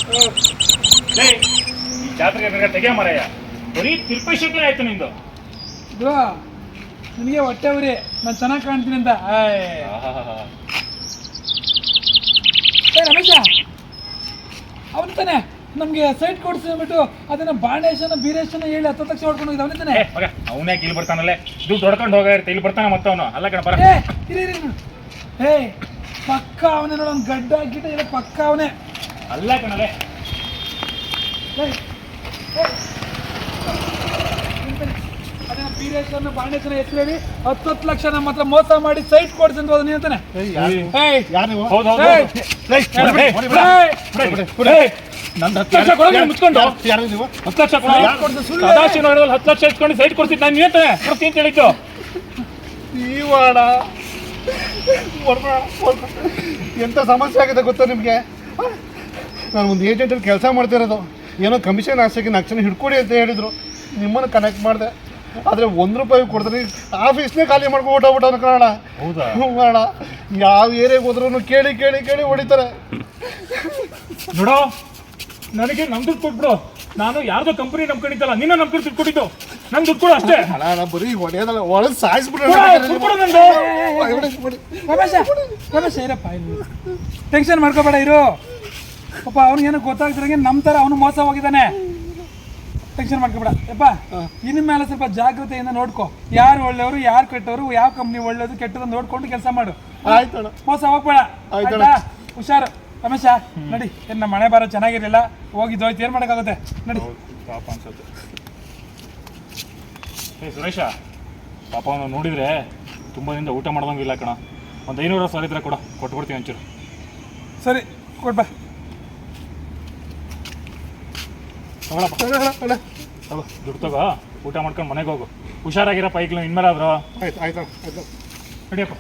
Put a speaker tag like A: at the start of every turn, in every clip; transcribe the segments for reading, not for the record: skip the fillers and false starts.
A: ಈ ಜಾತ್ರೆ ತೆಗೆ ಮರಯ್ಯ ಬರೀ ತಿರುಪತಿ ಶುಕ್ಲ ಆಯ್ತು ನಿಂದು.
B: ಇದು ನಿನಗೆ ಹೊಟ್ಟೆ ಉರಿ, ನಾನು ಚೆನ್ನಾಗಿ ಕಾಣ್ತೀನಿ ಅಂತ. ರಮೇಶ ಅವನು ತಾನೆ ನಮ್ಗೆ ಸೈಟ್ ಕೊಡಿಸ್ಬಿಟ್ಟು ಅದನ್ನ ಬಾಣೇಶನ ಬೀರೇಶನ ಹೇಳಿ 10 ಲಕ್ಷ ಹೊಡ್ಕೊಂಡು ಹೋಗಿದ್ದ ಅವನೇ ತಾನೆ.
A: ಅವನೇ ಇಲ್ಲಿ ಬರ್ತಾನಲ್ಲೇ, ದುಡ್ಡು ಹೊಡ್ಕೊಂಡು ಹೋಗಿರ್ತೆ, ಇಲ್ಲಿ ಬರ್ತಾನೆ ಮತ್ತೆ ಅವನು. ಅಲ್ಲ ಕಣ ಬರ.
B: ಏ ಪಕ್ಕ ಅವನೇ ನೋಡ, ಅವ್ನು ಗಡ್ಡ ಗಿಡ್ಡ ಇಲ್ಲ, ಪಕ್ಕ ಅವನೇ.
A: ಅಲ್ಲ ಕಣಲೆ
B: ಅದನ್ನ ಬೀರೇಶನ ಬಾಣೇಶನ ಹೆಸರು ಹೇಳಿ 10 ಲಕ್ಷ ನಮ್ಮ ಹತ್ರ ಮೋಸ ಮಾಡಿ ಸೈಟ್ ಕೊಡ್ಸಿ ಅಂತ ಹೋದ ಅಂತಾನೆ.
A: ಮುಚ್ಕೊಂಡು 10 ಲಕ್ಷ ಇಟ್ಕೊಂಡು ಸೈಟ್ ಕೊಡ್ತಿದ್ದು ನಾನು ಕೊಡ್ತೀನಿ ಅಂತ ಹೇಳಿದ್ದು.
C: ಎಂಥ ಸಮಸ್ಯೆ ಆಗಿದೆ ಗೊತ್ತಾ ನಿಮಗೆ? ನಾನು ಒಂದು ಏಜೆಂಟಲ್ಲಿ ಕೆಲಸ ಮಾಡ್ತಿರೋದು, ಏನೋ ಕಮಿಷನ್ ಆಸೆಗೆ ನಕ್ಷನ ಹಿಡ್ಕೊಡಿ ಅಂತ ಹೇಳಿದರು. ನಿಮ್ಮನ್ನು ಕನೆಕ್ಟ್ ಮಾಡಿದೆ, ಆದರೆ ₹1 ಕೊಡ್ತೀನಿ ಆಫೀಸ್ನೇ ಖಾಲಿ ಮಾಡ್ಕೊಂಡು ಓಟೋಗ್ಬಿಟ್ಟು ಅನ್ಕೊಳ್ಳೋಣ.
A: ಹೌದಾ?
C: ಮಾಡೋಣ. ಯಾವ ಏರಿಯಾಗೆ ಹೋದ್ರೂ ಕೇಳಿ ಕೇಳಿ ಕೇಳಿ ಹೊಡಿತಾರೆ.
A: ನೋಡೋ, ನನಗೆ ನಮ್ ದುಡ್ಡು ಕೊಟ್ಬಿಡು. ನಾನು ಯಾರ್ದೋ ಕಂಪನಿ ನಂಬ್ಕೊಂಡಿದ್ದಲ್ಲ, ನಿನ್ನ ನಂಬ್ಕೊಂಡು ದುಡ್ಡು ಕೊಟ್ಟಿದ್ದು. ನಂಗೆ ದುಡ್ಡು ಕೊಡು ಅಷ್ಟೇ.
C: ಅಲ್ಲ ಬರೀ ಹೊಡೆಯೋದಲ್ಲ, ಒಳಗೆ ಸಾಯಿಸ್ಬಿಟ್ರೆ.
B: ರಮೇಶ ಇರಪ್ಪ, ಟೆನ್ಷನ್ ಮಾಡ್ಕೋಬೇಡ, ಇರು. ಪಾಪ ಅವ್ನಿಗೇನು ಗೊತ್ತಾಗ್ತಿರಂಗೆ ನಮ್ಮ ಥರ ಅವನು ಮೋಸ ಹೋಗಿದ್ದಾನೆ. ಟೆನ್ಷನ್ ಮಾಡ್ಕೋಬೇಡ ಯಪ್ಪ. ಇನ್ನು ಮೇಲೆ ಸ್ವಲ್ಪ ಜಾಗ್ರತೆಯಿಂದ ನೋಡ್ಕೊ, ಯಾರು ಒಳ್ಳೆಯವರು ಯಾರು ಕೆಟ್ಟವರು, ಯಾವ ಕಂಪ್ನಿ ಒಳ್ಳೆಯದು ಕೆಟ್ಟದ್ದು ನೋಡ್ಕೊಂಡು ಕೆಲಸ ಮಾಡು.
C: ಆಯ್ತಣ್ಣ,
B: ಮೋಸ ಹೋಗ್ಬೇಡ. ಆಯ್ತಾ? ಹುಷಾರು ರಮೇಶ. ನಡಿ, ನಮ್ಮ ಮನೆ ಬಾರ ಚೆನ್ನಾಗಿರಲಿಲ್ಲ, ಹೋಗಿದ್ದೋಯ್ತು, ಏನು ಮಾಡೋಕ್ಕಾಗುತ್ತೆ. ನಡಿ.
A: ಪಾಪ ಅನ್ಸುತ್ತೆ. ಸುರೇಶ, ಪಾಪ ಅವನು ನೋಡಿದರೆ ತುಂಬ ದಿನದಿಂದ ಊಟ ಮಾಡೋದಂಗಿಲ್ಲ ಕಣ. ಒಂದು 500 ಸಾವಿರ ಇದ್ರೆ ಕೊಟ್ಬಿಡ್ತೀನಿ ಒಂಚೂರು.
B: ಸರಿ, ಕೊಡ್ಬಾ.
A: ತಗೊಳಪ್ಪ, ದುಡ್ಡು ತಗೋ, ಊಟ ಮಾಡ್ಕೊಂಡು ಮನೆಗೆ ಹೋಗು. ಹುಷಾರಾಗಿರಪ್ಪ, ಈಗಲೂ ಇನ್ಮೇಲಾದ್ರು.
C: ಆಯ್ತು ಆಯ್ತು ಆಯ್ತು,
A: ನಡಿಯಪ್ಪ.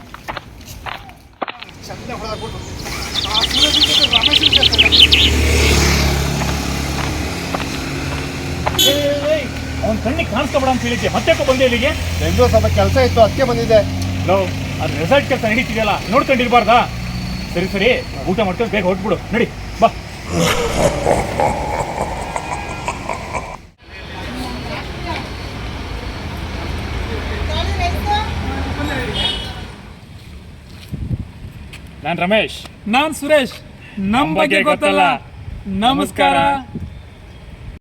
A: ಅವ್ನ ಕಣ್ಣಿಗೆ ಕಾಣಿಸ್ಕೊಬೇಡ ಅಂತ ಹೇಳಿದ್ದೆ, ಮತ್ತೆ ಬಂದೆ ಇಲ್ಲಿಗೆ.
C: ಬೆಂಗಳೂರು ಸ್ವಲ್ಪ ಕೆಲಸ ಇತ್ತು, ಅದಕ್ಕೆ ಬಂದಿದ್ದೆ.
A: ಅದು ರೆಸಾರ್ಟ್ ಕೆಲಸ ನಡೀತಿದೆಯಲ್ಲ, ನೋಡ್ಕೊಂಡಿರ್ಬಾರ್ದಾ? ಸರಿ ಸರಿ, ಊಟ ಮಾಡ್ಕೊಂಡು ಬೇಗ ಹೊಟ್ಬಿಡು. ನಡಿ ಬಾ.
B: ನಾನು ರಮೇಶ್. ನಾನು ಸುರೇಶ್. ನಮ್ಮ ಬಗ್ಗೆ ಗೊತ್ತಲ್ಲ. ನಮಸ್ಕಾರ.